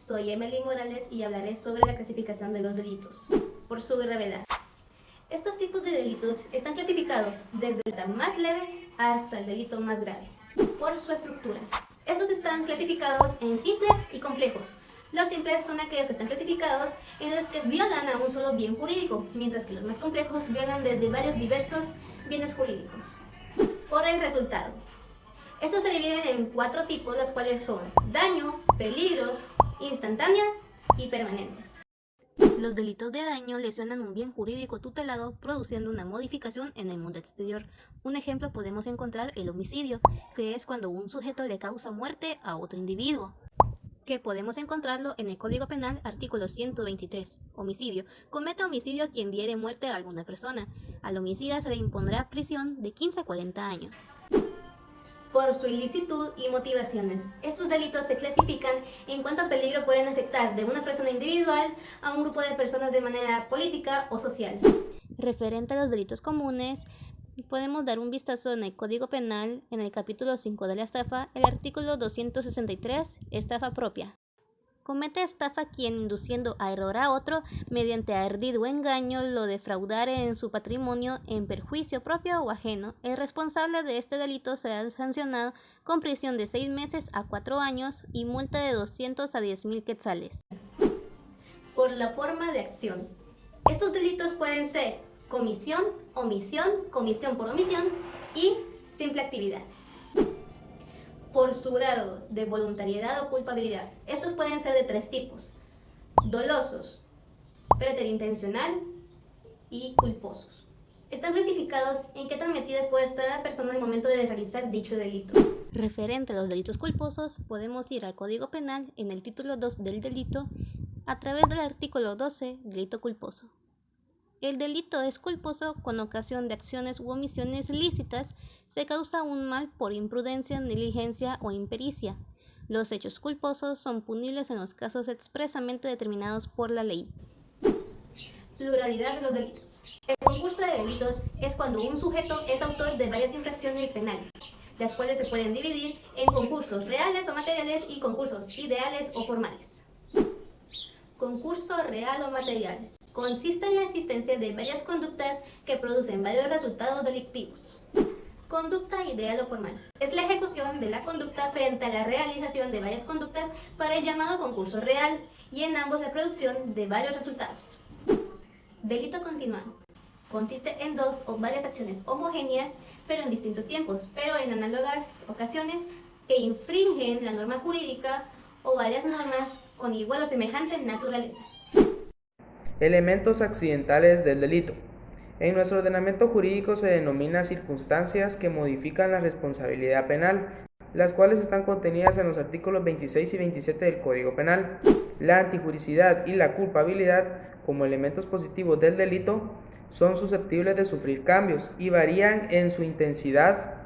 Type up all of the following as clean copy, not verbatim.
Soy Emily Morales y hablaré sobre la clasificación de los delitos por su gravedad. Estos tipos de delitos están clasificados desde el más leve hasta el delito más grave por su estructura. Estos están clasificados en simples y complejos. Los simples son aquellos que están clasificados en los que violan a un solo bien jurídico, mientras que los más complejos violan desde varios diversos bienes jurídicos. Por el resultado. Estos se dividen en 4 tipos, los cuales son daño, peligro, instantánea y permanentes. Los delitos de daño lesionan un bien jurídico tutelado produciendo una modificación en el mundo exterior. Un ejemplo podemos encontrar el homicidio, que es cuando un sujeto le causa muerte a otro individuo, que podemos encontrarlo en el Código Penal, artículo 123. Homicidio. Comete homicidio quien diere muerte a alguna persona. Al homicida se le impondrá prisión de 15 a 40 años. Por su ilicitud y motivaciones. Estos delitos se clasifican en cuanto a peligro pueden afectar de una persona individual a un grupo de personas de manera política o social. Referente a los delitos comunes, podemos dar un vistazo en el Código Penal, en el capítulo 5 de la estafa, el artículo 263, estafa propia. Comete estafa quien, induciendo a error a otro, mediante ardid o engaño, lo defraudare en su patrimonio en perjuicio propio o ajeno. El responsable de este delito será sancionado con prisión de 6 meses a 4 años y multa de 200 a 10.000 quetzales. Por la forma de acción. Estos delitos pueden ser comisión, omisión, comisión por omisión y simple actividad. Por su grado de voluntariedad o culpabilidad. Estos pueden ser de 3 tipos: dolosos, preterintencional y culposos. Están clasificados en qué tan metida puede estar la persona al momento de realizar dicho delito. Referente a los delitos culposos, podemos ir al Código Penal en el título 2 del delito a través del artículo 12, delito culposo. El delito es culposo con ocasión de acciones u omisiones lícitas, se causa un mal por imprudencia, negligencia o impericia. Los hechos culposos son punibles en los casos expresamente determinados por la ley. Pluralidad de los delitos. El concurso de delitos es cuando un sujeto es autor de varias infracciones penales, las cuales se pueden dividir en concursos reales o materiales y concursos ideales o formales. Concurso real o material. Consiste en la existencia de varias conductas que producen varios resultados delictivos. Conducta ideal o formal. Es la ejecución de la conducta frente a la realización de varias conductas para el llamado concurso real, y en ambos la producción de varios resultados. Delito continuado. Consiste en 2 o varias acciones homogéneas, pero en distintos tiempos, pero en análogas ocasiones que infringen la norma jurídica o varias normas con igual o semejante naturaleza. Elementos accidentales del delito. En nuestro ordenamiento jurídico se denomina circunstancias que modifican la responsabilidad penal, las cuales están contenidas en los artículos 26 y 27 del Código Penal. La antijuricidad y la culpabilidad, como elementos positivos del delito, son susceptibles de sufrir cambios y varían en su intensidad,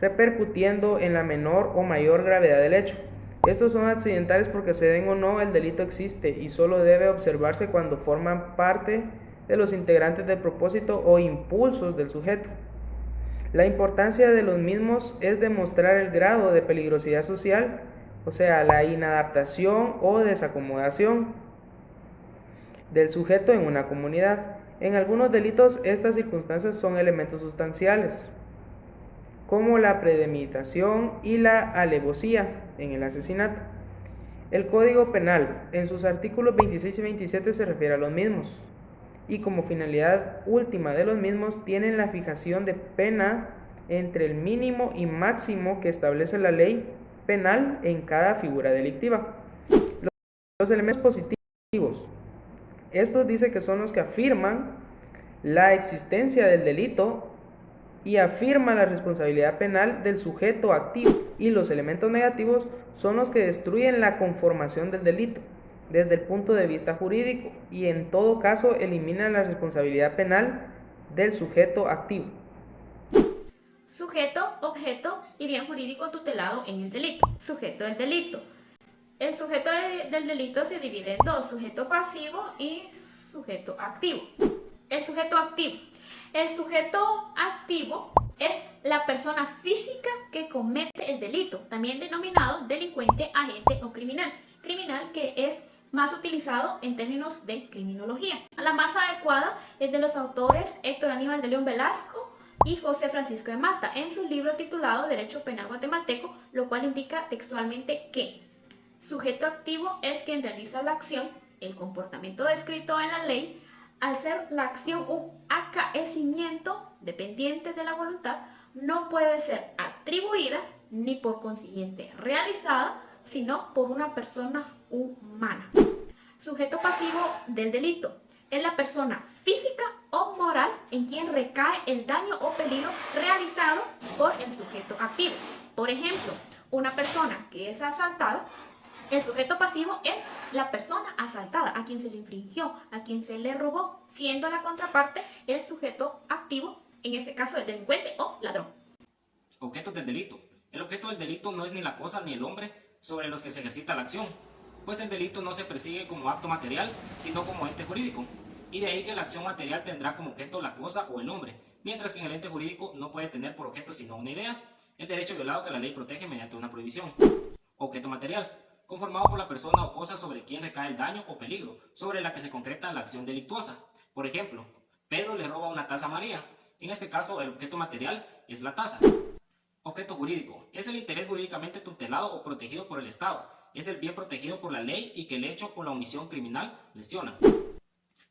repercutiendo en la menor o mayor gravedad del hecho. Estos son accidentales porque se den o no, el delito existe y solo debe observarse cuando forman parte de los integrantes del propósito o impulsos del sujeto. La importancia de los mismos es demostrar el grado de peligrosidad social, o sea, la inadaptación o desacomodación del sujeto en una comunidad. En algunos delitos estas circunstancias son elementos sustanciales, como la premeditación y la alevosía en el asesinato. El Código Penal, en sus artículos 26 y 27, se refiere a los mismos, y como finalidad última de los mismos tienen la fijación de pena entre el mínimo y máximo que establece la ley penal en cada figura delictiva. Los elementos positivos, estos dice que son los que afirman la existencia del delito y afirma la responsabilidad penal del sujeto activo, y los elementos negativos son los que destruyen la conformación del delito desde el punto de vista jurídico y en todo caso eliminan la responsabilidad penal del sujeto activo. Sujeto, objeto y bien jurídico tutelado en el delito. Sujeto del delito. El sujeto del delito se divide en 2, sujeto pasivo y sujeto activo. El sujeto activo. El sujeto activo es la persona física que comete el delito, también denominado delincuente, agente o criminal. criminal que es más utilizado en términos de criminología. La más adecuada es de los autores Héctor Aníbal de León Velasco y José Francisco de Mata en su libro titulado Derecho Penal Guatemalteco, lo cual indica textualmente que sujeto activo es quien realiza la acción, el comportamiento descrito en la ley, al ser la acción un acaecimiento dependiente de la voluntad, no puede ser atribuida ni por consiguiente realizada, sino por una persona humana. Sujeto pasivo del delito es la persona física o moral en quien recae el daño o peligro realizado por el sujeto activo. Por ejemplo, una persona que es asaltada, el sujeto pasivo es la persona asaltada, a quien se le infringió, a quien se le robó, siendo la contraparte el sujeto activo, en este caso el delincuente o ladrón. Objetos del delito. El objeto del delito no es ni la cosa ni el hombre sobre los que se ejercita la acción, pues el delito no se persigue como acto material, sino como ente jurídico, y de ahí que la acción material tendrá como objeto la cosa o el hombre, mientras que en el ente jurídico no puede tener por objeto sino una idea, el derecho violado que la ley protege mediante una prohibición. Objeto material, conformado por la persona o cosa sobre quien recae el daño o peligro, sobre la que se concreta la acción delictuosa. Por ejemplo, Pedro le roba una taza a María. En este caso, el objeto material es la taza. Objeto jurídico. Es el interés jurídicamente tutelado o protegido por el Estado. Es el bien protegido por la ley y que el hecho o la omisión criminal lesiona.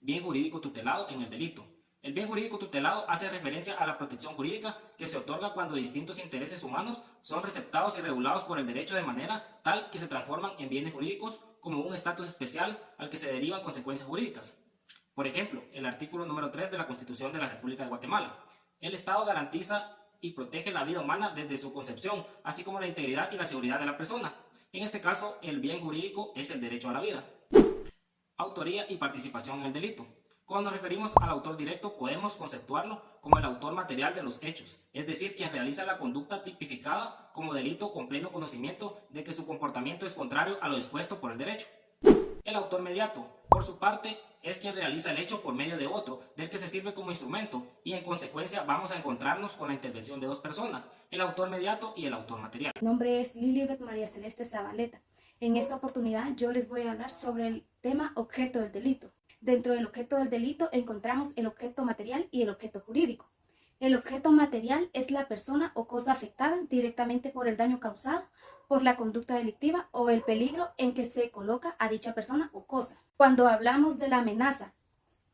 Bien jurídico tutelado en el delito. El bien jurídico tutelado hace referencia a la protección jurídica que se otorga cuando distintos intereses humanos son receptados y regulados por el derecho de manera tal que se transforman en bienes jurídicos como un estatus especial al que se derivan consecuencias jurídicas. Por ejemplo, el artículo número 3 de la Constitución de la República de Guatemala. El Estado garantiza y protege la vida humana desde su concepción, así como la integridad y la seguridad de la persona. En este caso, el bien jurídico es el derecho a la vida. Autoría y participación en el delito. Cuando nos referimos al autor directo, podemos conceptuarlo como el autor material de los hechos, es decir, quien realiza la conducta tipificada como delito con pleno conocimiento de que su comportamiento es contrario a lo dispuesto por el derecho. El autor mediato, por su parte, es quien realiza el hecho por medio de otro, del que se sirve como instrumento, y en consecuencia vamos a encontrarnos con la intervención de dos personas, el autor mediato y el autor material. Mi nombre es Lilibet María Celeste Zabaleta. En esta oportunidad yo les voy a hablar sobre el tema objeto del delito. Dentro del objeto del delito encontramos el objeto material y el objeto jurídico. El objeto material es la persona o cosa afectada directamente por el daño causado por la conducta delictiva o el peligro en que se coloca a dicha persona o cosa. Cuando hablamos de la amenaza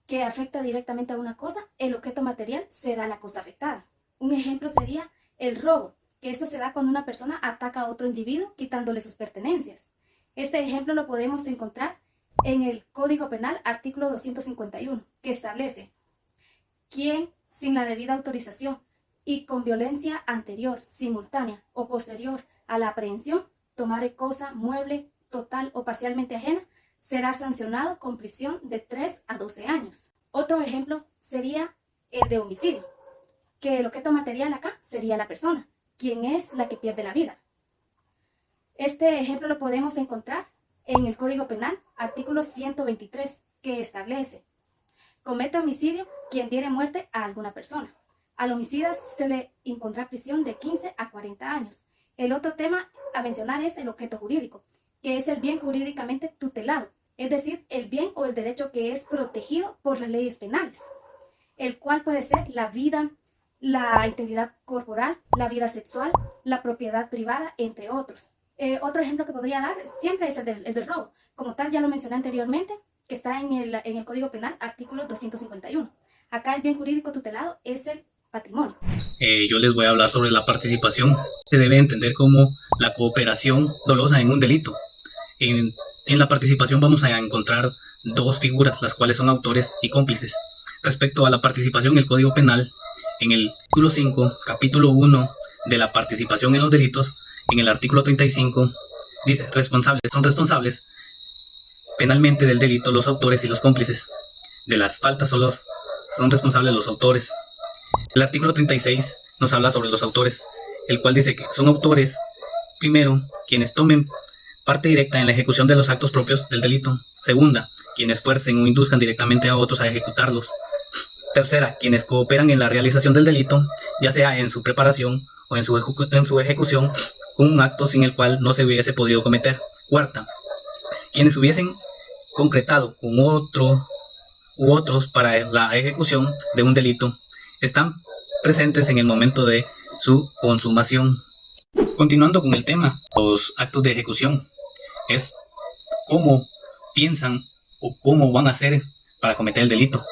que afecta directamente a una cosa, el objeto material será la cosa afectada. Un ejemplo sería el robo, que esto se da cuando una persona ataca a otro individuo quitándole sus pertenencias. Este ejemplo lo podemos encontrar en el Código Penal, artículo 251, que establece: quien sin la debida autorización y con violencia anterior, simultánea o posterior a la aprehensión, tomare cosa, mueble, total o parcialmente ajena, será sancionado con prisión de 3 a 12 años. Otro ejemplo sería el de homicidio, que el objeto material acá sería la persona, quien es la que pierde la vida. Este ejemplo lo podemos encontrar en el Código Penal, artículo 123, que establece: comete homicidio quien diere muerte a alguna persona. Al homicida se le impondrá prisión de 15 a 40 años. El otro tema a mencionar es el objeto jurídico, que es el bien jurídicamente tutelado, es decir, el bien o el derecho que es protegido por las leyes penales, el cual puede ser la vida, la integridad corporal, la vida sexual, la propiedad privada, entre otros. Otro ejemplo que podría dar siempre es el del robo. Como tal, ya lo mencioné anteriormente, que está en el Código Penal, artículo 251. Acá el bien jurídico tutelado es el patrimonio. Yo les voy a hablar sobre la participación. Se debe entender como la cooperación dolosa en un delito. En la participación vamos a encontrar dos figuras, las cuales son autores y cómplices. Respecto a la participación, el Código Penal, en el título 5, capítulo 1 de la participación en los delitos, en el artículo 35, dice: son responsables penalmente del delito los autores y los cómplices. De las faltas son responsables los autores. El artículo 36 nos habla sobre los autores, el cual dice que son autores, primero, quienes tomen parte directa en la ejecución de los actos propios del delito. Segunda, quienes fuercen o induzcan directamente a otros a ejecutarlos. Tercera, quienes cooperan en la realización del delito, ya sea en su preparación o en su ejecución, un acto sin el cual no se hubiese podido cometer. Cuarta, quienes hubiesen concretado con otro u otros para la ejecución de un delito están presentes en el momento de su consumación. Continuando con el tema, los actos de ejecución es cómo piensan o cómo van a hacer para cometer el delito.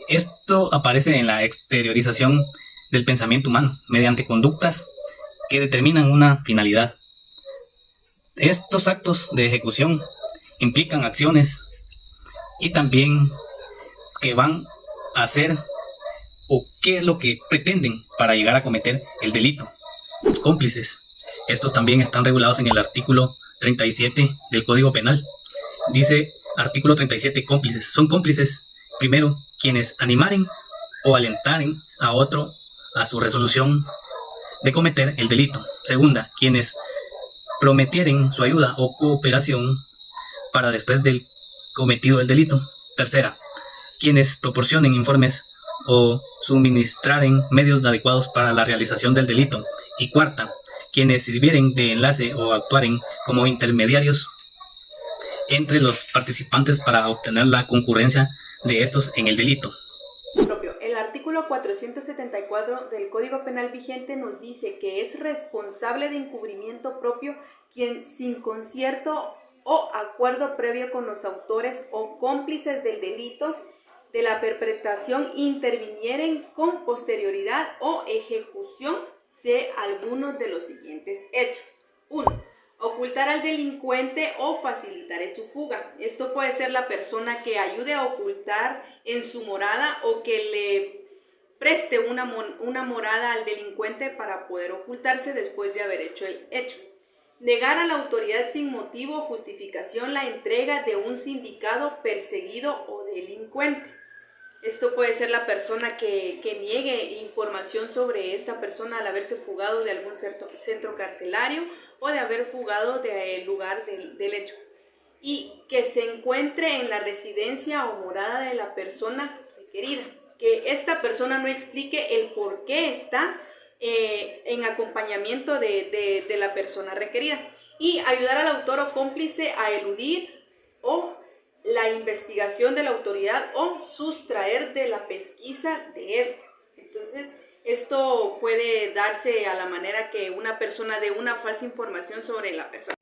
Esto aparece en la exteriorización del pensamiento humano mediante conductas que determinan una finalidad. Estos actos de ejecución implican acciones y también que van a hacer o qué es lo que pretenden para llegar a cometer el delito. Los cómplices. Estos también están regulados en el artículo 37 del Código Penal. Dice artículo 37, cómplices. Son cómplices, primero, quienes animaren o alentaren a otro a su resolución de cometer el delito. Segunda, quienes prometieren su ayuda o cooperación para después del cometido del delito. Tercera, quienes proporcionen informes o suministraren medios adecuados para la realización del delito. Y cuarta, quienes sirvieren de enlace o actuaren como intermediarios entre los participantes para obtener la concurrencia de estos en el delito. El artículo 474 del Código Penal vigente nos dice que es responsable de encubrimiento propio quien sin concierto o acuerdo previo con los autores o cómplices del delito de la perpetración intervinieren con posterioridad o ejecución de algunos de los siguientes hechos. 1. Ocultar al delincuente o facilitar su fuga. Esto puede ser la persona que ayude a ocultar en su morada o que le preste una morada al delincuente para poder ocultarse después de haber hecho el hecho. Negar a la autoridad sin motivo o justificación la entrega de un sindicado, perseguido o delincuente. Esto puede ser la persona que niegue información sobre esta persona al haberse fugado de algún centro carcelario o de haber fugado del lugar del hecho. Y que se encuentre en la residencia o morada de la persona requerida. Que esta persona no explique el por qué está en acompañamiento de la persona requerida. Y ayudar al autor o cómplice a eludir o la investigación de la autoridad o sustraer de la pesquisa de esta. Entonces, esto puede darse a la manera que una persona dé una falsa información sobre la persona.